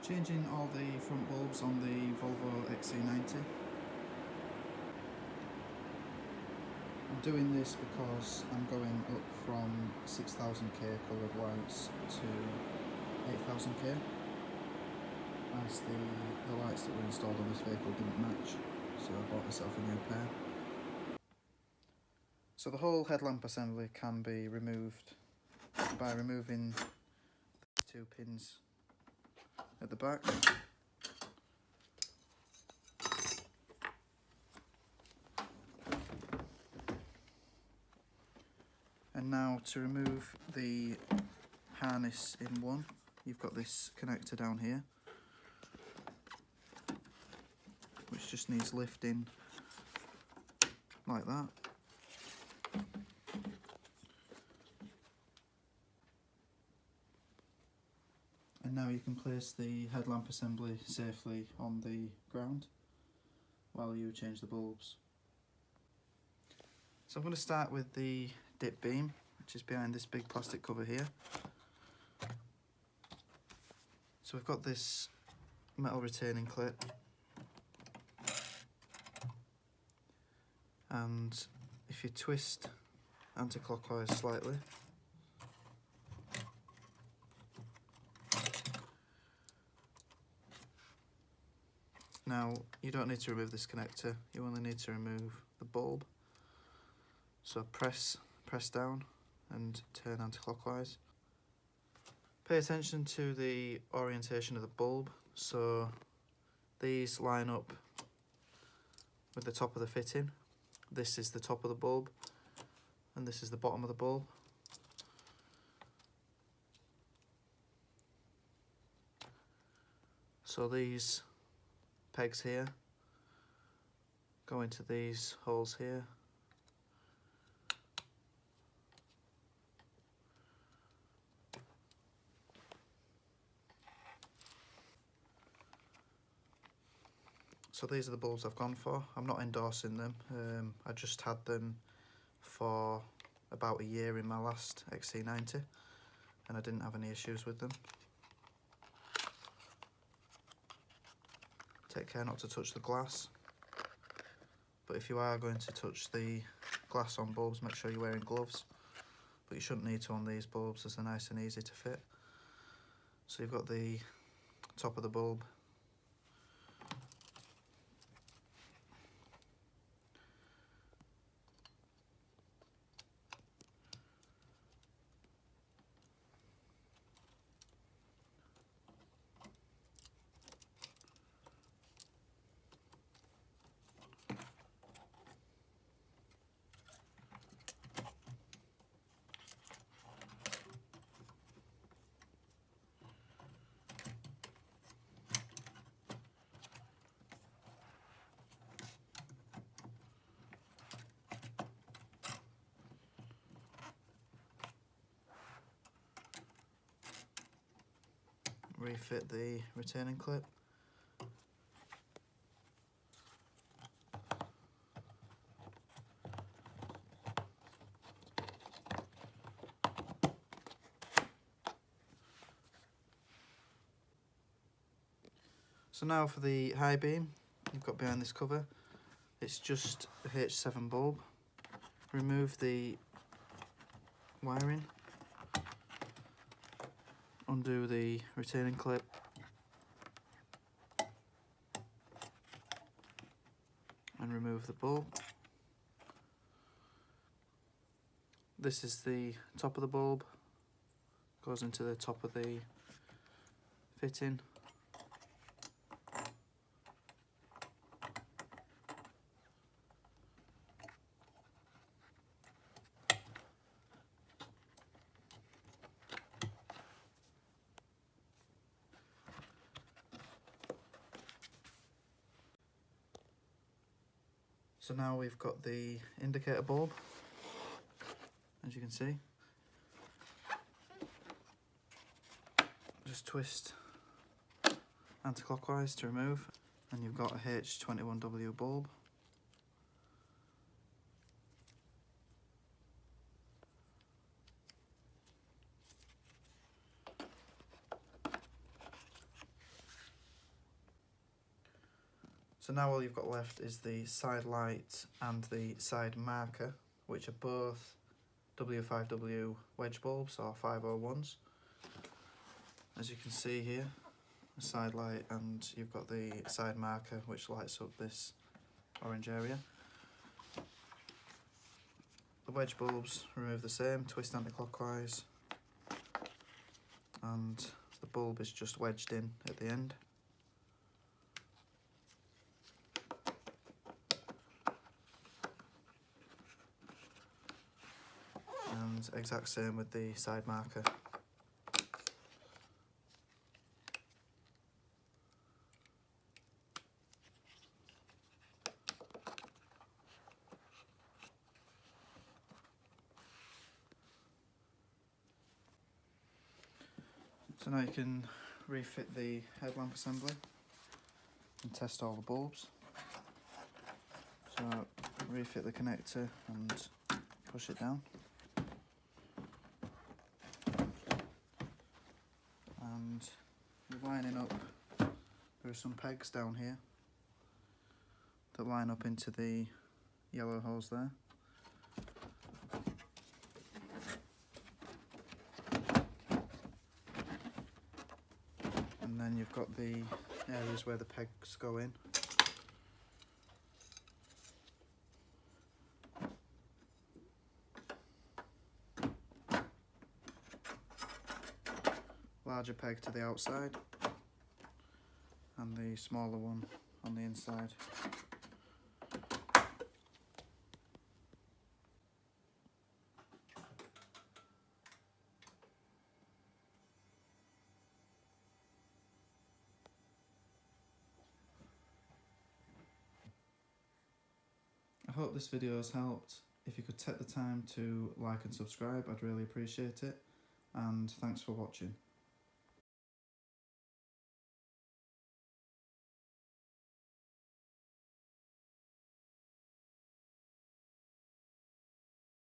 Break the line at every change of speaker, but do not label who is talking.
Changing all the front bulbs on the Volvo XC90. I'm doing this because I'm going up from 6000k coloured lights to 8000k, as the lights that were installed on this vehicle didn't match, so I bought myself a new pair. So the whole headlamp assembly can be removed by removing the 2 pins at the back. And now to remove the harness in one, you've got this connector down here, which just needs lifting like that. And now you can place the headlamp assembly safely on the ground while you change the bulbs. So I'm going to start with the dip beam, which is behind this big plastic cover here. So we've got this metal retaining clip, and if you twist anti-clockwise slightly, now you don't need to remove this connector, you only need to remove the bulb. So press down and turn anti-clockwise. Pay attention to the orientation of the bulb, so these line up with the top of the fitting. This is the top of the bulb and this is the bottom of the bulb. So these pegs here go into these holes here. So these are the bulbs I've gone for. I'm not endorsing them. I just had them for about a year in my last XC90 and I didn't have any issues with them. Take care not to touch the glass, but if you are going to touch the glass on bulbs, make sure you're wearing gloves. But you shouldn't need to on these bulbs, as they're nice and easy to fit. So you've got the top of the bulb, refit the retaining clip. So now for the high beam, you've got behind this cover, it's just a H7 bulb. Remove the wiring, undo the retaining clip, and remove the bulb. This is the top of the bulb, goes into the top of the fitting. So now we've got the indicator bulb, as you can see. Just twist anti-clockwise to remove, and you've got a H21W bulb. So now all you've got left is the side light and the side marker, which are both W5W wedge bulbs or 501s. As you can see here, the side light, and you've got the side marker which lights up this orange area. The wedge bulbs remove the same, twist anti-clockwise, and the bulb is just wedged in at the end. And exact same with the side marker. So now you can refit the headlamp assembly and test all the bulbs. So refit the connector and push it down. And you're lining up, there are some pegs down here that line up into the yellow holes there. And then you've got the areas where the pegs go in. Larger peg to the outside and the smaller one on the inside. I hope this video has helped. If you could take the time to like and subscribe, I'd really appreciate it. And thanks for watching.